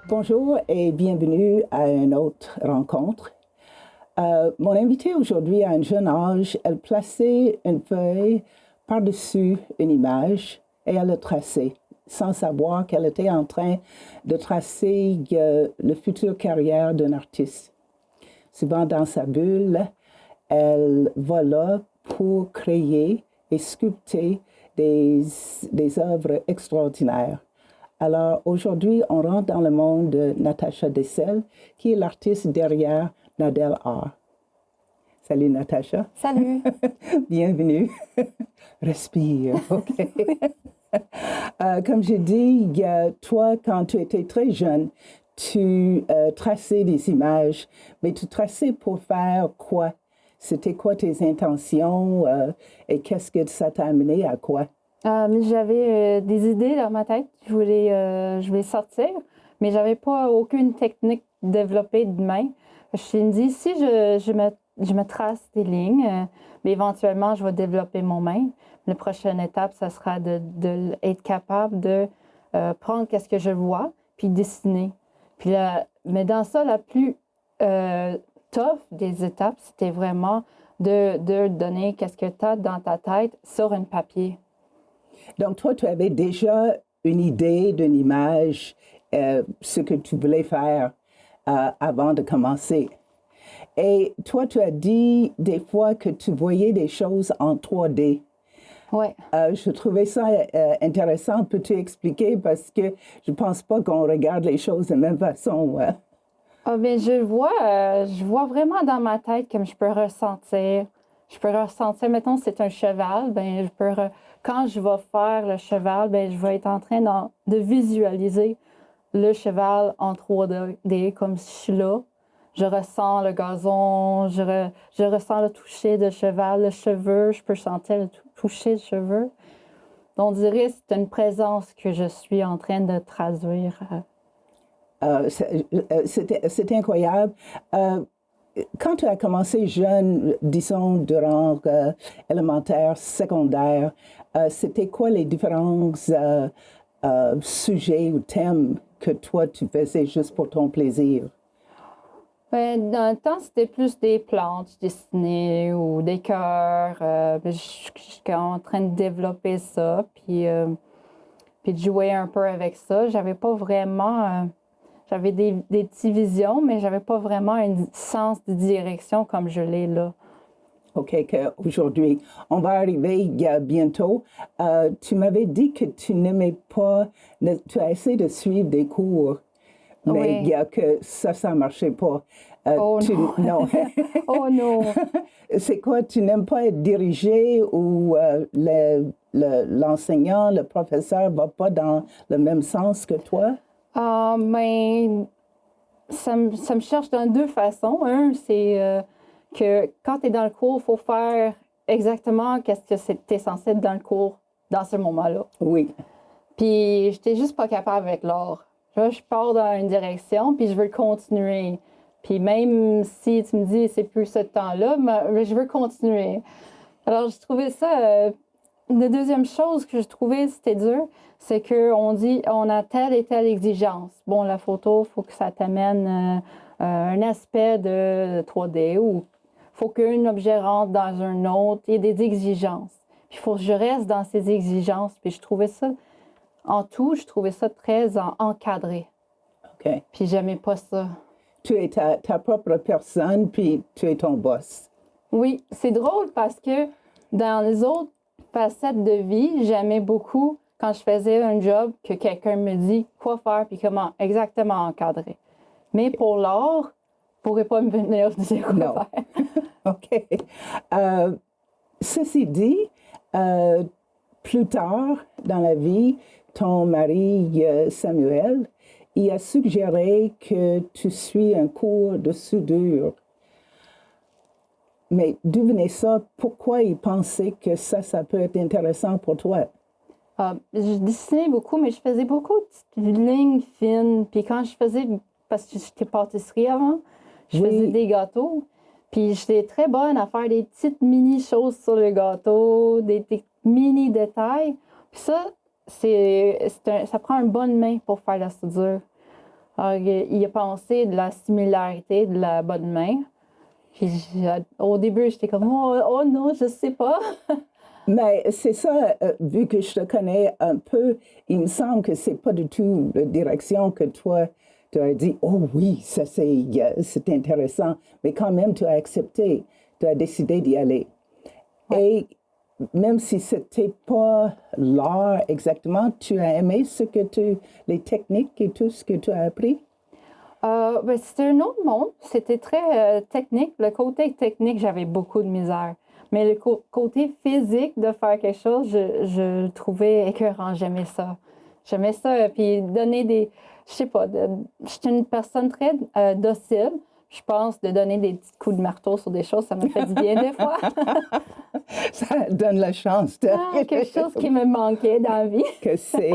Bonjour et bienvenue à une autre rencontre. Mon invitée aujourd'hui a un jeune âge. Elle plaçait une feuille par-dessus une image et elle l'a tracée, sans savoir qu'elle était en train de tracer la future carrière d'un artiste. Souvent dans sa bulle, elle va là pour créer et sculpter des œuvres extraordinaires. Alors aujourd'hui, on rentre dans le monde de Natacha Dessel, qui est l'artiste derrière Nadel Art. Salut Natacha. Salut. Bienvenue. Respire, OK. Comme j'ai dit, toi, quand tu étais très jeune, tu traçais des images, mais tu traçais pour faire quoi? C'était quoi tes intentions et qu'est-ce que ça t'a amené à quoi? J'avais des idées dans ma tête. Je voulais sortir, mais j'avais pas aucune technique développée de main. Je me suis dit, si je me trace des lignes, mais éventuellement, je vais développer mon main. La prochaine étape, ça sera de être capable de prendre qu'est-ce que je vois, puis dessiner. Puis là, mais dans ça, la plus tough des étapes, c'était vraiment de donner qu'est-ce que tu as dans ta tête sur un papier. Donc, toi, tu avais déjà une idée d'une image, ce que tu voulais faire avant de commencer. Et toi, tu as dit des fois que tu voyais des choses en 3D. Oui. Je trouvais ça intéressant. Peux-tu expliquer? Parce que je ne pense pas qu'on regarde les choses de la même façon. Bien, je vois vraiment dans ma tête comme je peux ressentir. Je peux ressentir, mettons, c'est un cheval, ben quand je vais faire le cheval, ben je vais être en train de visualiser le cheval en 3D, comme si je suis là. Je ressens le gazon, je ressens le toucher de cheval, le cheveu, je peux sentir le toucher de cheveux. Donc, on dirait que c'est une présence que je suis en train de traduire. C'était incroyable. Quand tu as commencé jeune, disons, durant élémentaire, secondaire, c'était quoi les différents sujets ou thèmes que toi, tu faisais juste pour ton plaisir? Ben, dans le temps, c'était plus des plantes dessinées ou des cœurs. Je suis en train de développer ça, puis de jouer un peu avec ça. J'avais pas vraiment... j'avais des petites visions, mais j'avais pas vraiment un sens de direction comme je l'ai là. OK, qu'aujourd'hui, on va arriver bientôt. Tu m'avais dit que tu n'aimais pas, tu as essayé de suivre des cours, mais Oui. que ça ne marchait pas. Oh non! Non. Oh non! C'est quoi, tu n'aimes pas être dirigé ou l'enseignant, le professeur ne va pas dans le même sens que toi? Mais ça me cherche dans deux façons. Un, c'est que quand tu es dans le cours, il faut faire exactement qu'est-ce que tu es censé être dans le cours dans ce moment-là. Oui. Puis, j'étais juste pas capable avec l'art. Là, je pars dans une direction, puis je veux continuer. Puis même si tu me dis c'est plus ce temps-là, mais je veux continuer. Alors, je trouvais ça... la deuxième chose que je trouvais c'était dur, c'est qu'on dit on a telle et telle exigence. Bon, la photo, il faut que ça t'amène un aspect de 3D ou il faut qu'un objet rentre dans un autre. Il y a des exigences. Puis il faut que je reste dans ces exigences. Puis je trouvais ça, en tout, je trouvais ça très encadré. OK. Puis j'aimais pas ça. Tu es ta propre personne, puis tu es ton boss. Oui, c'est drôle parce que dans les autres facettes de vie, j'aimais beaucoup quand je faisais un job que quelqu'un me dit quoi faire puis comment exactement encadrer. Mais pour l'art, je ne pourrais pas me venir dire quoi Non. faire. OK. Ceci dit, plus tard dans la vie, ton mari Samuel, il a suggéré que tu suis un cours de soudure. Mais d'où venait ça? Pourquoi il pensait que ça peut être intéressant pour toi? Je dessinais beaucoup, mais je faisais beaucoup de petites lignes fines. Puis quand je faisais, parce que j'étais pâtisserie avant, je faisais des gâteaux. Puis j'étais très bonne à faire des petites mini-choses sur le gâteau, des mini-détails. Puis ça, ça prend une bonne main pour faire la soudure. Alors, il a pensé de la similarité de la bonne main. Puis au début, j'étais comme, oh non, je sais pas. Mais c'est ça, vu que je te connais un peu, il me semble que c'est pas du tout la direction que toi, tu as dit, oh oui, ça c'est intéressant, mais quand même tu as accepté, tu as décidé d'y aller. Ouais. Et même si c'était pas l'art exactement, tu as aimé les techniques et tout ce que tu as appris? Ben, c'était un autre monde. C'était très technique. Le côté technique, j'avais beaucoup de misère. Mais le côté physique de faire quelque chose, je le trouvais écœurant. J'aimais ça. J'aimais ça. Puis donner des. Je sais pas. J'étais une personne très docile. Je pense de donner des petits coups de marteau sur des choses, ça me fait du bien des fois. Ça donne la chance de... Quelque chose qui me manquait dans la vie. que c'est.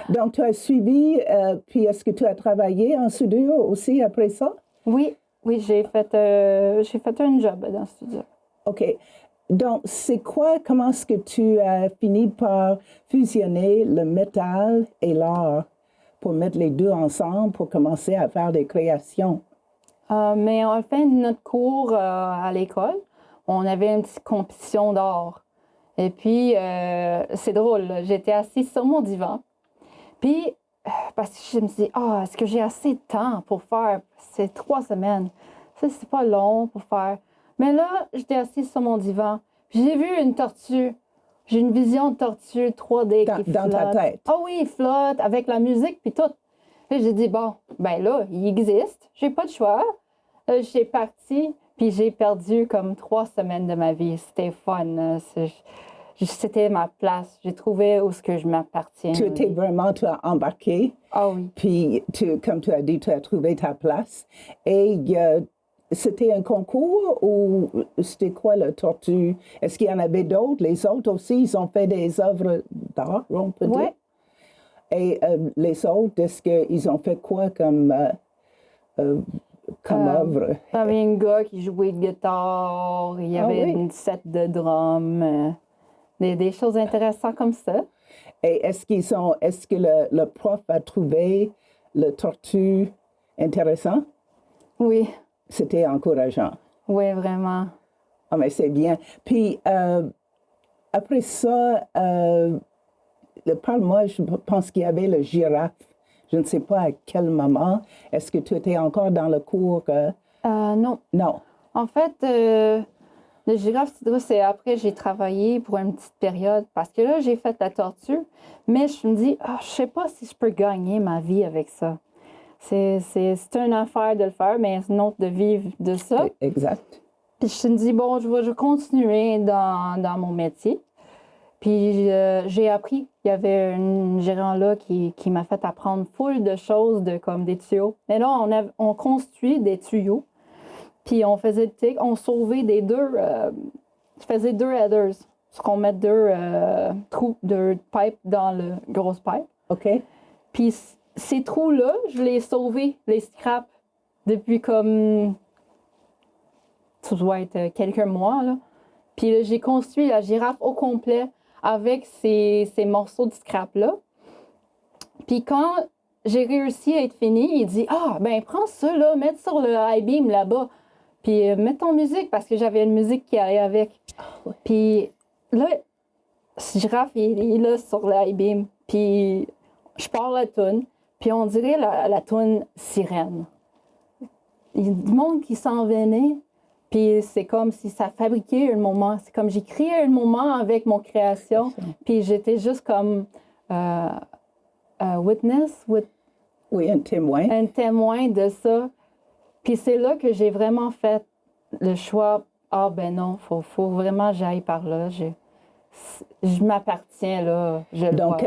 Donc, tu as suivi, puis est-ce que tu as travaillé en studio aussi après ça? Oui, j'ai fait un job dans le studio. OK. Donc, comment est-ce que tu as fini par fusionner le métal et l'art pour mettre les deux ensemble pour commencer à faire des créations? Mais à la fin de notre cours à l'école, on avait une petite compétition d'art. Et puis, c'est drôle, là, j'étais assise sur mon divan. Puis, parce que je me suis dit, est-ce que j'ai assez de temps pour faire ces 3 semaines? Ça, c'est pas long pour faire. Mais là, j'étais assise sur mon divan. J'ai vu une tortue. J'ai une vision de tortue 3D qui flotte. Dans ta tête? Ah oui, il flotte avec la musique puis tout. Puis j'ai dit, bon, ben là, il existe. J'ai pas de choix. J'ai parti, puis j'ai perdu comme 3 semaines de ma vie. C'était fun. C'était ma place. J'ai trouvé où ce que je m'appartiens. Tu as embarqué. Ah oui. Puis, comme tu as dit, tu as trouvé ta place. Et c'était un concours ou c'était quoi le tortue? Est-ce qu'il y en avait d'autres? Les autres aussi, ils ont fait des œuvres d'art, on peut dire? Ouais. Et les autres, est-ce qu'ils ont fait quoi comme œuvre? Il y avait un gars qui jouait de guitare, il y avait oui. une set de drum, des choses intéressantes comme ça. Et est-ce que le prof a trouvé le tortue intéressant? Oui. C'était encourageant. Oui, vraiment. Ah, mais c'est bien. Puis, après ça, parle-moi, je pense qu'il y avait le girafe. Je ne sais pas à quel moment. Est-ce que tu étais encore dans le cours? Non. Non. En fait, le girafe, c'est après j'ai travaillé pour une petite période parce que là, j'ai fait la tortue, mais je me dis, je sais pas si je peux gagner ma vie avec ça. C'est une affaire de le faire, mais c'est une autre de vivre de ça. Exact. Puis je me dis, bon, je vais continuer dans mon métier. Puis j'ai appris. Il y avait un gérant là qui m'a fait apprendre full de choses, comme des tuyaux. Mais là, on construit des tuyaux. Puis on faisait le tic, on sauvait des deux. Je faisais 2 headers. Parce qu'on met 2 trous de pipe dans le gros pipe. OK. Puis ces trous-là, je les ai sauvés, les scraps, depuis comme. Ça doit être quelques mois, là. Puis là, j'ai construit la girafe au complet avec ces morceaux de scrap-là. Puis quand j'ai réussi à être fini, il dit, ben prends ça, là, mets sur le I-beam là-bas. Puis mets ton musique, parce que j'avais une musique qui allait avec. Ouais. Puis là, ce girafe, il est là sur le I-beam. Puis je pars la toune. Puis on dirait la toune sirène. Il y a du monde qui s'en venait. Puis c'est comme si ça fabriquait un moment. C'est comme j'ai créé un moment avec mon création. Puis j'étais juste comme witness. Oui, un témoin. Un témoin de ça. Puis c'est là que j'ai vraiment fait le choix. Ben non, faut vraiment que j'aille par là. Je m'appartiens là. Donc,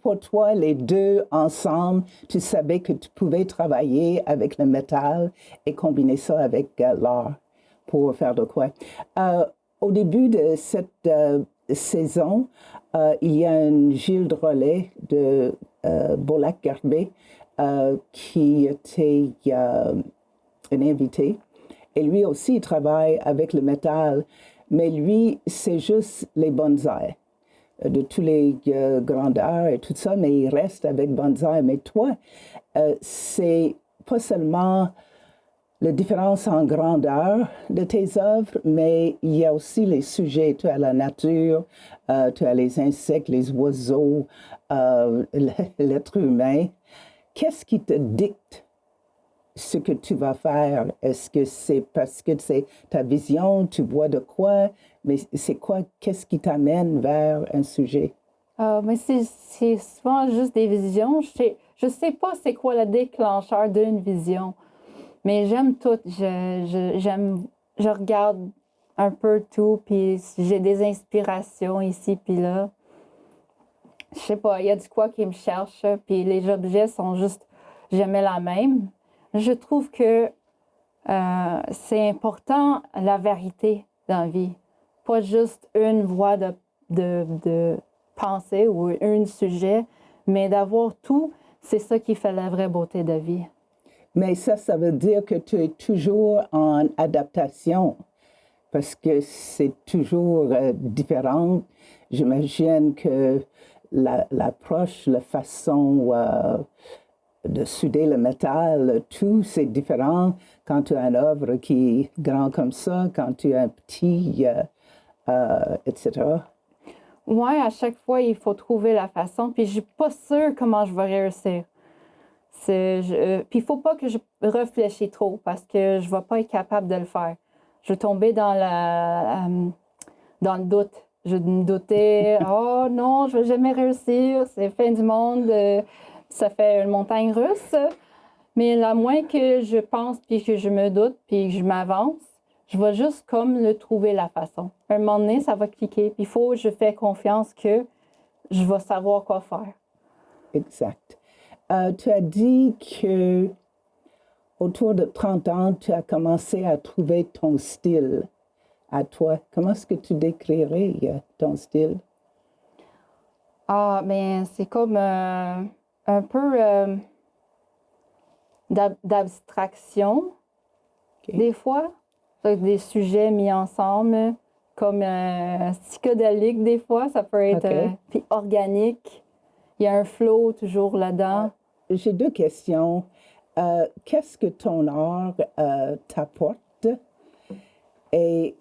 pour toi, les deux ensemble, tu savais que tu pouvais travailler avec le métal et combiner ça avec l'art pour faire de quoi. Au début de cette saison, il y a un Gilles Drolet de Beaulac-Garbet qui était un invité. Et lui aussi, il travaille avec le métal, mais lui, c'est juste les bonsaïs. de tous les grandeurs et tout ça, mais il reste avec bonsaï. Mais toi, c'est pas seulement la différence en grandeur de tes œuvres, mais il y a aussi les sujets. Tu as la nature, tu as les insectes, les oiseaux, l'être humain. Qu'est-ce qui te dicte ce que tu vas faire? Est-ce que c'est parce que c'est ta vision, tu vois de quoi? Mais c'est quoi? Qu'est-ce qui t'amène vers un sujet? Mais c'est souvent juste des visions. Je sais pas c'est quoi le déclencheur d'une vision, mais j'aime tout. Je regarde un peu tout, puis j'ai des inspirations ici puis là. Je sais pas, il y a du quoi qui me cherche, puis les objets sont juste jamais la même. Je trouve que c'est important la vérité dans la vie, pas juste une voie de pensée ou un sujet, mais d'avoir tout, c'est ça qui fait la vraie beauté de la vie. Mais ça veut dire que tu es toujours en adaptation parce que c'est toujours différent. J'imagine que l'approche, la façon de souder le métal, tout, c'est différent quand tu as une œuvre qui est grande comme ça, quand tu as un petit, etc. Ouais, à chaque fois, il faut trouver la façon, puis je suis pas sûre comment je vais réussir. Puis il faut pas que je réfléchisse trop parce que je vais pas être capable de le faire. Je vais tomber dans le doute. Je vais me douter, oh non, je vais jamais réussir, c'est fin du monde, ça fait une montagne russe. Mais à moins que je pense, puis que je me doute, puis que je m'avance, je vais juste comme le trouver la façon. À un moment donné, ça va cliquer, puis il faut que je fais confiance que je vais savoir quoi faire. Exact. Tu as dit que autour de 30 ans, tu as commencé à trouver ton style à toi. Comment est-ce que tu décrirais ton style? Ah, ben c'est comme un peu d'abstraction, OK. des fois. Des sujets mis ensemble, comme psychédélique, des fois. Ça peut être OK. puis organique. Il y a un flow toujours là-dedans. J'ai deux questions. Qu'est-ce que ton art t'apporte? Et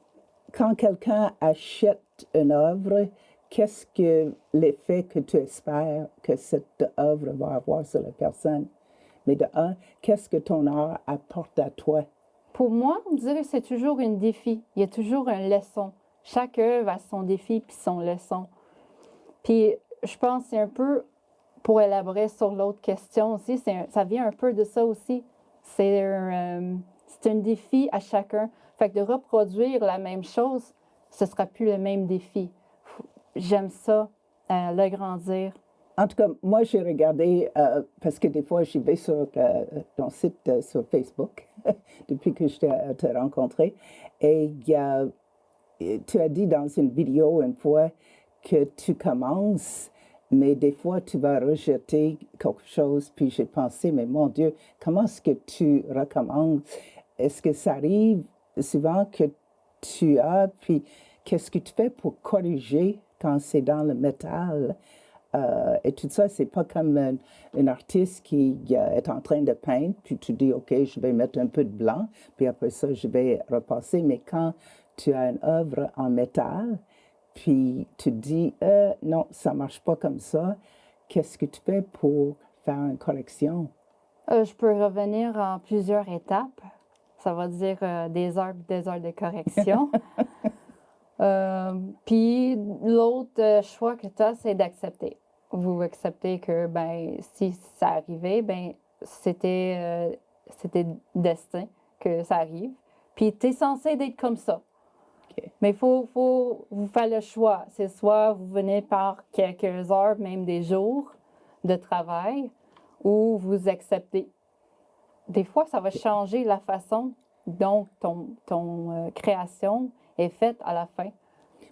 quand quelqu'un achète une œuvre, qu'est-ce que l'effet que tu espères que cette œuvre va avoir sur la personne? Mais de un, qu'est-ce que ton art apporte à toi? Pour moi, on dirait que c'est toujours un défi. Il y a toujours une leçon. Chaque œuvre a son défi puis son leçon. Puis je pense que c'est un peu, pour élaborer sur l'autre question aussi, ça vient un peu de ça aussi. C'est un défi à chacun. Fait que de reproduire la même chose, ce ne sera plus le même défi. J'aime ça, le grandir. En tout cas, moi, j'ai regardé, parce que des fois, j'y vais sur ton site sur Facebook, depuis que je t'ai rencontré, et tu as dit dans une vidéo une fois que tu commences, mais des fois, tu vas rejeter quelque chose, puis j'ai pensé, mais mon Dieu, comment est-ce que tu recommences? Est-ce que ça arrive souvent que tu as, puis qu'est-ce que tu fais pour corriger quand c'est dans le métal? Et tout ça, c'est pas comme un artiste qui est en train de peindre, puis tu dis, OK, je vais mettre un peu de blanc, puis après ça, je vais repasser. Mais quand tu as une œuvre en métal, puis tu dis, non, ça marche pas comme ça, qu'est-ce que tu fais pour faire une correction? Je peux revenir en plusieurs étapes. Ça va dire des heures de correction. Puis l'autre choix que tu as, c'est d'accepter. Vous acceptez que ben si ça arrivait, ben c'était destin que ça arrive. Puis tu es censé d'être comme ça. OK. Mais il faut vous faire le choix. C'est soit vous venez par quelques heures, même des jours de travail, ou vous acceptez. Des fois, ça va changer la façon dont ton création est faite à la fin.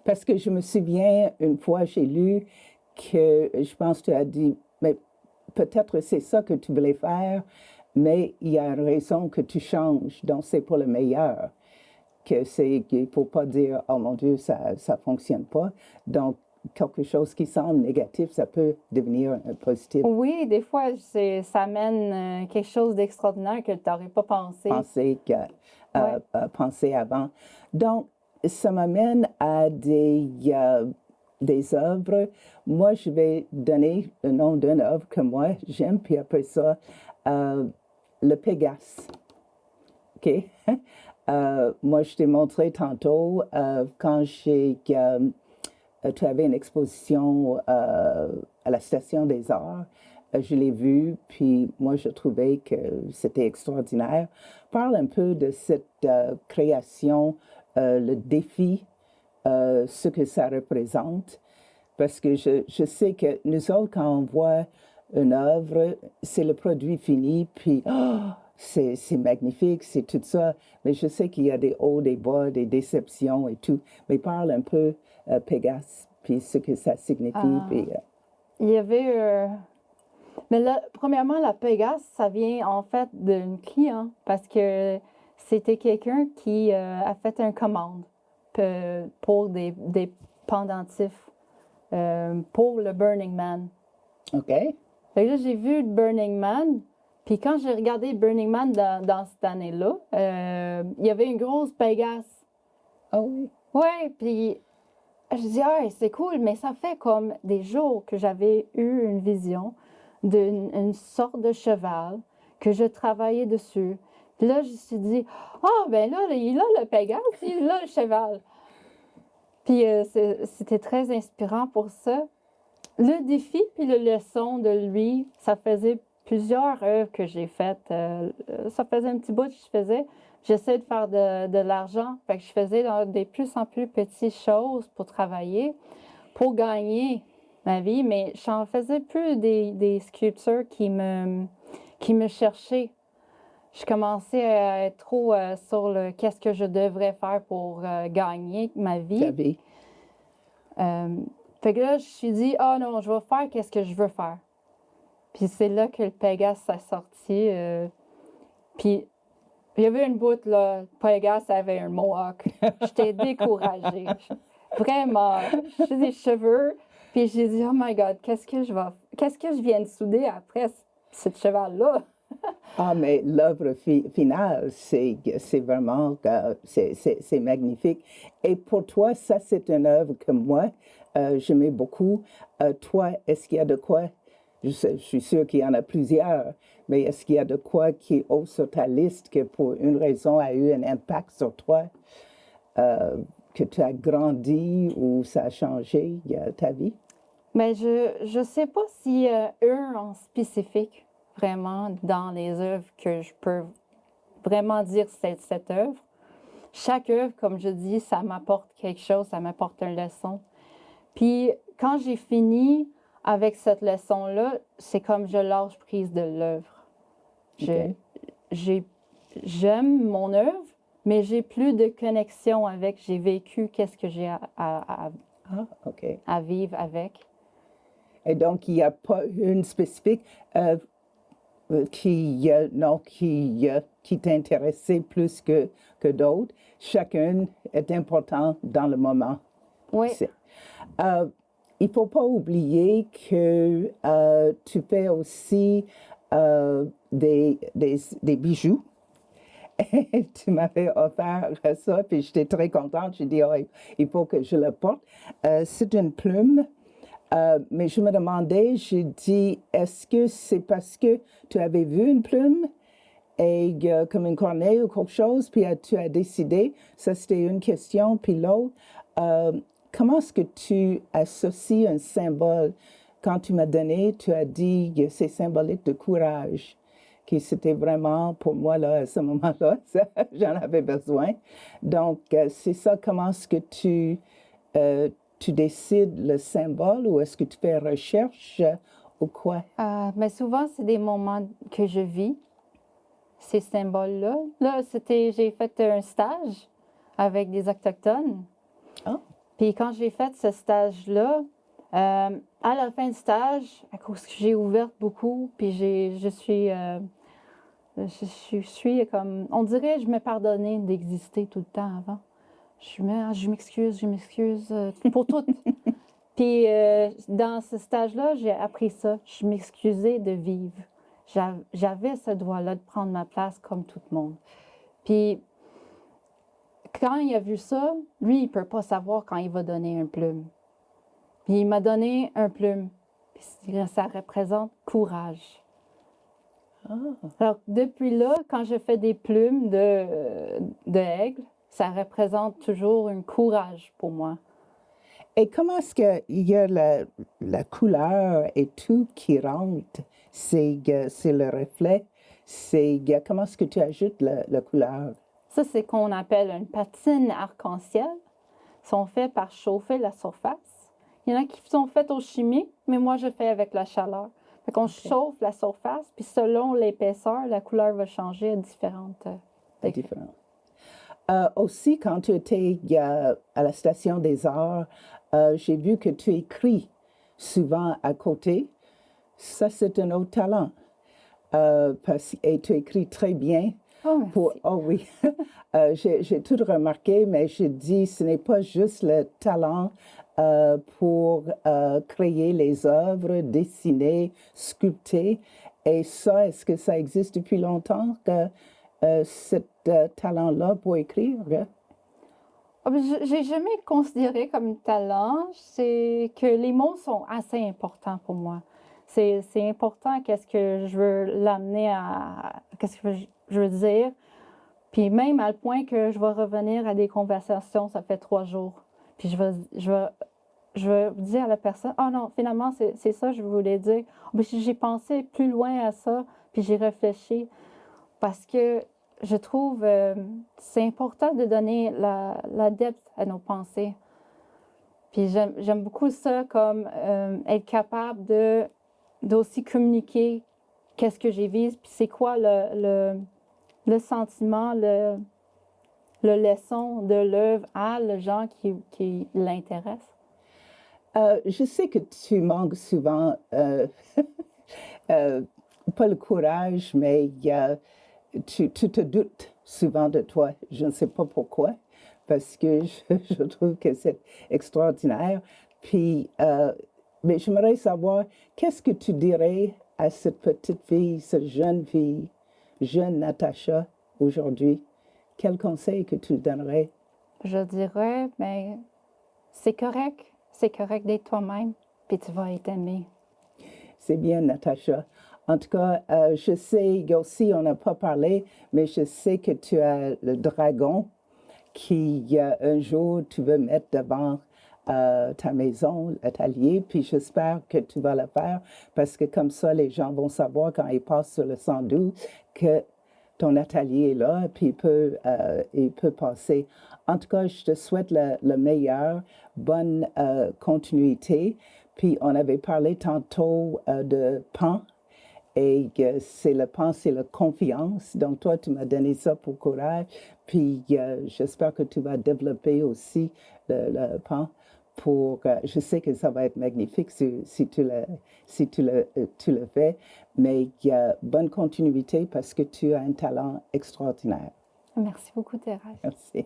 Parce que je me souviens, une fois, j'ai lu que, je pense que tu as dit, mais peut-être c'est ça que tu voulais faire, mais il y a une raison que tu changes, donc c'est pour le meilleur. Qu'il ne faut pas dire, oh mon Dieu, ça ne fonctionne pas. Donc, quelque chose qui semble négatif, ça peut devenir positif. Oui, des fois, ça amène quelque chose d'extraordinaire que tu n'aurais pas pensé. Penser avant. Donc, ça m'amène à des œuvres. Moi, je vais donner le nom d'une œuvre que moi, j'aime, puis après ça, le Pégase. OK? Moi, je t'ai montré tantôt quand tu avais une exposition à la Station des Arts. Je l'ai vu, puis moi, je trouvais que c'était extraordinaire. Parle un peu de cette création, le défi, ce que ça représente, parce que je sais que nous autres, quand on voit une œuvre, c'est le produit fini, puis c'est magnifique, c'est tout ça, mais je sais qu'il y a des hauts, des bas, des déceptions et tout. Mais parle un peu Pégase, puis ce que ça signifie. Puis, Il y avait... Mais là, premièrement, la Pégase, ça vient en fait d'un client parce que c'était quelqu'un qui a fait une commande pour des pendentifs pour le Burning Man. OK. Fait que là, j'ai vu Burning Man, puis quand j'ai regardé Burning Man dans cette année-là, il y avait une grosse Pégase. Ah oui. Ouais, puis je dis, ah, c'est cool, mais ça fait comme des jours que j'avais eu une vision d'une sorte de cheval que je travaillais dessus. Puis là, je me suis dit, ah, ben là, il a le Pégase, il a le cheval. Puis c'était très inspirant pour ça. Le défi puis la leçon de lui, ça faisait plusieurs œuvres que j'ai faites. Ça faisait un petit bout que je faisais. J'essaie de faire de l'argent. Fait que je faisais des plus en plus petites choses pour travailler, pour gagner ma vie. Mais je n'en faisais plus des sculptures qui me cherchaient. Je commençais à être trop sur le qu'est-ce que je devrais faire pour gagner ma vie. Ta vie. Fait que là, je me suis dit, ah non, je vais faire qu'est-ce que je veux faire. Puis c'est là que le Pégase s'est sorti. Puis il y avait une bout, là, le Pégase avait un mohawk. J'étais découragée. Vraiment. J'ai des cheveux. Puis j'ai dit, oh my God, qu'est-ce que je viens de souder après ce cheval-là? Ah, mais l'œuvre finale, c'est vraiment, c'est magnifique. Et pour toi, ça, c'est une œuvre que moi, j'aimais beaucoup. Toi, est-ce qu'il y a de quoi, je suis sûre qu'il y en a plusieurs, mais est-ce qu'il y a de quoi qui est haut sur ta liste, que pour une raison a eu un impact sur toi, que tu as grandi ou ça a changé ta vie? Mais je ne sais pas s'il y a un en spécifique, vraiment, dans les œuvres que je peux vraiment dire cette œuvre. Chaque œuvre, comme je dis, ça m'apporte quelque chose, ça m'apporte une leçon. Puis quand j'ai fini avec cette leçon-là, c'est comme je lâche prise de l'œuvre. Okay. J'aime mon œuvre, mais j'ai plus de connexion avec. J'ai vécu qu'est-ce que j'ai à vivre avec. Et donc, il n'y a pas une spécifique qui t'intéressait plus que d'autres. Chacun est important dans le moment. Oui. Il ne faut pas oublier que tu fais aussi des bijoux. Et tu m'avais offert ça, puis j'étais très contente. J'ai dit, oh, il faut que je le porte. C'est une plume. Mais je me demandais, j'ai dit, est-ce que c'est parce que tu avais vu une plume et comme une corneille ou quelque chose, puis tu as décidé, ça c'était une question, puis l'autre, comment est-ce que tu associes un symbole? Quand tu m'as donné, tu as dit que c'est symbolique de courage, que c'était vraiment pour moi, là, à ce moment-là, j'en avais besoin. Donc, c'est ça, comment est-ce que tu décides le symbole ou est-ce que tu fais recherche ou quoi? Mais souvent, c'est des moments que je vis, ces symboles-là. Là, j'ai fait un stage avec des Autochtones. Oh. Puis quand j'ai fait ce stage-là, à la fin du stage, à cause que j'ai ouvert beaucoup, puis je suis comme, on dirait, je m'ai pardonné d'exister tout le temps avant. Je m'excuse pour tout. Puis dans ce stage-là, j'ai appris ça. Je m'excusais de vivre. J'avais ce droit-là de prendre ma place comme tout le monde. Puis quand il a vu ça, lui, il ne peut pas savoir quand il va donner un plume. Puis il m'a donné un plume. Puis ça représente courage. Ah. Alors, depuis là, quand je fais des plumes de aigle, ça représente toujours un courage pour moi. Et comment est-ce qu'il y a la couleur et tout qui rentre? C'est le reflet. Comment est-ce que tu ajoutes la couleur? Ça, c'est qu'on appelle une patine arc-en-ciel. Ils sont faits par chauffer la surface. Il y en a qui sont faits au chimique, mais moi, je fais avec la chaleur. Fait qu'on chauffe la surface, puis selon l'épaisseur, la couleur va changer à différentes degrés. Aussi, quand tu étais à la Station des Arts, j'ai vu que tu écris souvent à côté. Ça, c'est un autre talent. Et tu écris très bien. Oh, merci. Oh oui, j'ai tout remarqué, mais je dis, ce n'est pas juste le talent pour créer les œuvres, dessiner, sculpter. Et ça, est-ce que ça existe depuis longtemps, que ce talent-là pour écrire? J'ai jamais considéré comme talent, c'est que les mots sont assez importants pour moi. C'est important qu'est-ce que je veux l'amener à, qu'est-ce que je veux dire. Puis même à le point que je vais revenir à des conversations, ça fait 3 jours. Puis je vais dire à la personne, oh non, finalement, c'est ça que je voulais dire. Mais j'ai pensé plus loin à ça, puis j'ai réfléchi. Parce que je trouve c'est important de donner la depth à nos pensées. Puis j'aime beaucoup ça comme être capable d'aussi communiquer qu'est-ce que j'ai vu, puis c'est quoi le sentiment, le leçon de l'œuvre à les gens qui l'intéressent. Je sais que tu manques souvent, pas le courage, mais tu te doutes souvent de toi. Je ne sais pas pourquoi, parce que je trouve que c'est extraordinaire. Puis, mais j'aimerais savoir, qu'est-ce que tu dirais à cette petite fille, cette jeune fille, jeune Natacha, aujourd'hui? Quel conseil que tu donnerais? Je dirais, mais c'est correct d'être toi-même, puis tu vas être aimé. C'est bien, Natacha. En tout cas, je sais, aussi, on n'a pas parlé, mais je sais que tu as le dragon qui, un jour, tu veux mettre devant ta maison, l'atelier, puis j'espère que tu vas le faire parce que comme ça, les gens vont savoir quand ils passent sur le 112 que ton atelier est là, puis il peut passer. En tout cas, je te souhaite le meilleur, bonne continuité. Puis on avait parlé tantôt de Pan, et c'est le Pan, c'est la confiance. Donc toi, tu m'as donné ça pour courage. Puis j'espère que tu vas développer aussi le Pan. Je sais que ça va être magnifique si tu le fais, mais bonne continuité parce que tu as un talent extraordinaire. Merci beaucoup, Thérèse. Merci.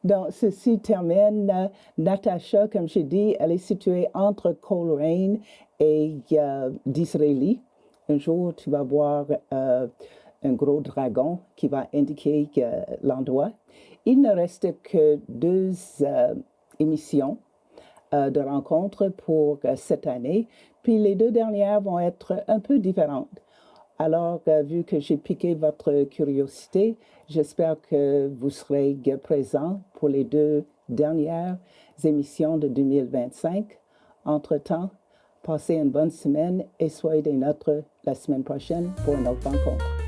Donc, ceci termine. Natacha, comme j'ai dit, elle est située entre Coleraine et Disraeli. Un jour, tu vas voir un gros dragon qui va indiquer l'endroit. Il ne reste que 2 émissions de rencontres pour cette année. Puis les 2 dernières vont être un peu différentes. Alors, vu que j'ai piqué votre curiosité, j'espère que vous serez présents pour les 2 dernières émissions de 2025. Entre-temps, passez une bonne semaine et soyez des nôtres la semaine prochaine pour une autre rencontre.